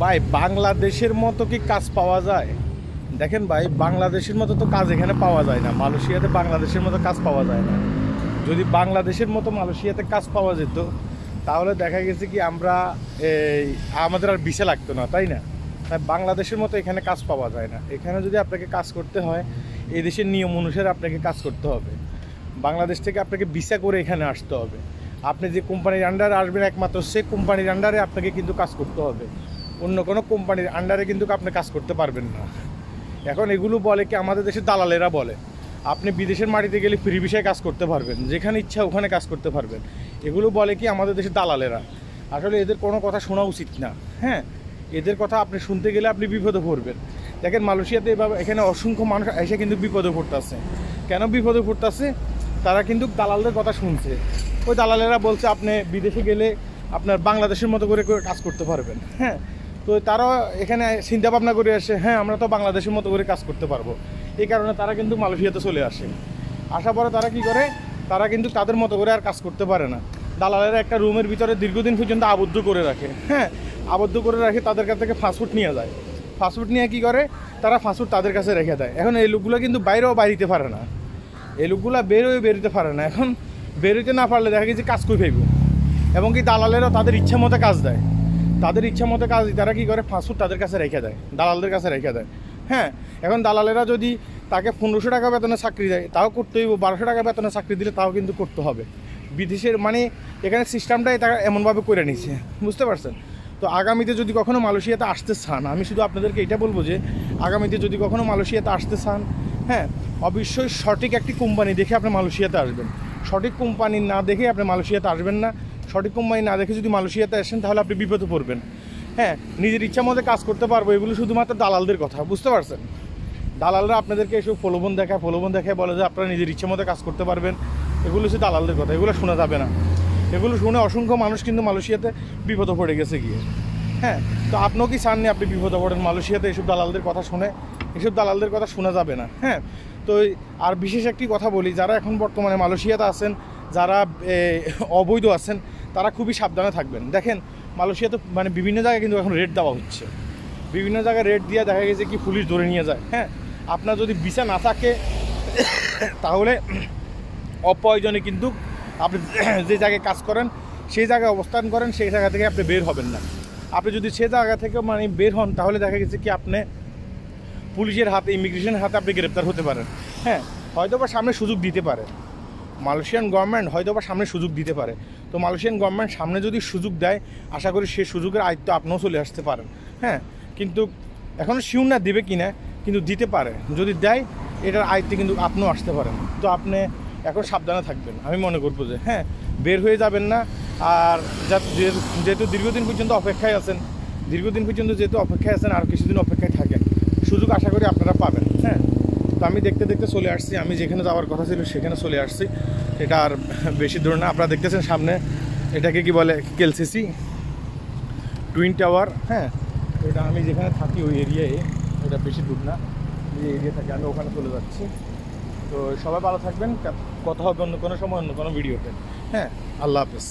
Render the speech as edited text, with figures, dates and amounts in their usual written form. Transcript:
ভাই বাংলাদেশের মতো কি কাজ পাওয়া যায়? দেখেন ভাই, বাংলাদেশের মতো তো কাজ এখানে পাওয়া যায় না। মালয়েশিয়াতে বাংলাদেশের মতো কাজ পাওয়া যায় না। যদি বাংলাদেশের মতো মালয়েশিয়াতে কাজ পাওয়া যেত তাহলে দেখা গেছে কি আমরা আমাদের আর ভিসা লাগতো না, তাই না? তাই বাংলাদেশের মতো এখানে কাজ পাওয়া যায় না। এখানে যদি আপনাকে কাজ করতে হয় এই দেশের নিয়ম অনুসারে আপনাকে কাজ করতে হবে। বাংলাদেশ থেকে আপনাকে ভিসা করে এখানে আসতে হবে। আপনি যে কোম্পানির আন্ডারে আসবেন একমাত্র সে কোম্পানির আন্ডারে আপনাকে কিন্তু কাজ করতে হবে। অন্য কোনো কোম্পানির আন্ডারে কিন্তু আপনি কাজ করতে পারবেন না। এখন এগুলো বলে কি আমাদের দেশের দালালেরা বলে আপনি বিদেশের মাটিতে গেলে ফ্রি ভিসায় কাজ করতে পারবেন, যেখানে ইচ্ছা ওখানে কাজ করতে পারবেন। এগুলো বলে কি আমাদের দেশের দালালেরা। আসলে এদের কোনো কথা শোনা উচিত না। হ্যাঁ, এদের কথা আপনি শুনতে গেলে আপনি বিপদে পড়বেন। দেখেন মালয়েশিয়াতে এভাবে এখানে অসংখ্য মানুষ এসে কিন্তু বিপদে পড়তেছে। কেন বিপদে পড়তেছে? তারা কিন্তু দালালদের কথা শুনছে। ওই দালালেরা বলছে আপনি বিদেশে গেলে আপনার বাংলাদেশের মতো করে কাজ করতে পারবেন। হ্যাঁ, তো তারাও এখানে চিন্তা ভাবনা করে আসে, হ্যাঁ আমরা তো বাংলাদেশের মতো করে কাজ করতে পারবো। এই কারণে তারা কিন্তু মালয়েশিয়াতে চলে আসে। আসার পরে তারা কি করে, তারা কিন্তু তাদের মতো করে আর কাজ করতে পারে না। দালালেরা একটা রুমের ভিতরে দীর্ঘদিন পর্যন্ত আবদ্ধ করে রাখে। হ্যাঁ, আবদ্ধ করে রাখে, তাদের কাছ থেকে ফাস্টফুড নিয়ে যায়। ফাস্টফুড নিয়ে কী করে, তারা ফাস্টফুড তাদের কাছে রেখে দেয়। এখন এই লোকগুলো কিন্তু বাইরেও বাড়িতে পারে না, এই লোকগুলো বেরোতে পারে না। এখন বেরোতে না পারলে দেখা গেছে কাজ করে ফেলব। এবং কি দালালেরাও তাদের ইচ্ছা মতো কাজ দেয়। তাদের ইচ্ছা মতো কাজ তারা কী করে, ফাস্টফুড তাদের কাছে রেখে দেয়, দালালদের কাছে রেখে দেয়। হ্যাঁ, এখন দালালেরা যদি তাকে 1500 টাকা বেতনে চাকরি দেয় তাও করতে হইব, 1200 টাকা বেতনে চাকরি দিলে তাও কিন্তু করতে হবে। বিদেশের মানে এখানে সিস্টেমটাই তারা এমনভাবে করে নিচ্ছে, বুঝতে পারছেন? তো আগামীতে যদি কখনও মালয়েশিয়াতে আসতে চান, আমি শুধু আপনাদেরকে এটা বলবো যে আগামীতে যদি কখনও মালয়েশিয়াতে আসতে চান, হ্যাঁ অবশ্যই সঠিক একটি কোম্পানি দেখে আপনি মালয়েশিয়াতে আসবেন। সঠিক কোম্পানি না দেখে আপনি মালয়েশিয়াতে আসবেন না। সঠিক কোম্পানি না দেখে যদি মালয়েশিয়াতে আসেন তাহলে আপনি বিপদে পড়বেন। হ্যাঁ, নিজের ইচ্ছা মতো কাজ করতে পারবো, এগুলো শুধুমাত্র দালালদের কথা, বুঝতে পারছেন? দালালরা আপনাদেরকে এসব প্রলোভন দেখায় বলে যে আপনারা নিজের ইচ্ছে মতো কাজ করতে পারবেন। এগুলো হচ্ছে দালালদের কথা, এগুলো শোনা যাবে না। এগুলো শুনে অসংখ্য মানুষ কিন্তু মালয়েশিয়াতে বিপদে পড়ে গেছে গিয়ে। হ্যাঁ, তো আপনিও কি চাননি আপনি বিপদে পড়েন মালয়েশিয়াতে? এসব দালালদের কথা শুনে, এসব দালালদের কথা শোনা যাবে না। হ্যাঁ, তো আর বিশেষ একটি কথা বলি, যারা এখন বর্তমানে মালয়েশিয়াতে আছেন, যারা অবৈধ আছেন, তারা খুবই সাবধানে থাকবেন। দেখেন মালয়েশিয়াতে মানে বিভিন্ন জায়গায় কিন্তু এখন রেড দেওয়া হচ্ছে। বিভিন্ন জায়গায় রেড দিয়ে দেখা গেছে কি পুলিশ ধরে নিয়ে যায়। হ্যাঁ, আপনার যদি ভিসা না থাকে তাহলে অপ্রয়োজনে কিন্তু আপনি যে জায়গায় কাজ করেন সেই জায়গায় অবস্থান করেন, সেই জায়গা থেকে আপনি বের হবেন না। আপনি যদি সে জায়গা থেকে মানে বের হন তাহলে দেখা গেছে কি আপনি পুলিশের হাতে, ইমিগ্রেশনের হাতে আপনি গ্রেপ্তার হতে পারেন। হ্যাঁ, হয়তো বা সামনে সুযোগ দিতে পারে মালয়েশিয়ান গভর্নমেন্ট, হয়তো বা সামনে সুযোগ দিতে পারে। তো মালয়েশিয়ান গভর্নমেন্ট সামনে যদি সুযোগ দেয়, আশা করি সে সুযোগের আয়ত্ত আপনিও চলে আসতে পারেন। হ্যাঁ, কিন্তু এখনও শিওর না দেবে কি না, কিন্তু দিতে পারে। যদি দেয় এটার আয়ত্তে কিন্তু আপনিও আসতে পারেন। তো আপনি এখন সাবধানে থাকবেন, আমি মনে করবো যে হ্যাঁ বের হয়ে যাবেন না। আর যেহেতু দীর্ঘদিন পর্যন্ত অপেক্ষায় আছেন, আর কিছুদিন অপেক্ষায় থাকেন, সুযোগ আশা করি আপনারা পাবেন। হ্যাঁ, তো আমি দেখতে চলে আসছি, আমি যেখানে যাওয়ার কথা ছিল সেখানে চলে আসছি। এটা আর বেশি দূর না, আপনারা দেখতেছেন সামনে এটাকে কি বলে, কেলসিসি টুইন টাওয়ার। হ্যাঁ, এটা আমি যেখানে থাকি ওই এরিয়ায়, এটা বেশি দূর না, যে এরিয়া থাকি আমি ওখানে চলে যাচ্ছি। তো সবাই ভালো থাকবেন, কথা হবে অন্য কোনো সময় অন্য কোনো ভিডিওতে। হ্যাঁ, আল্লাহ হাফেজ।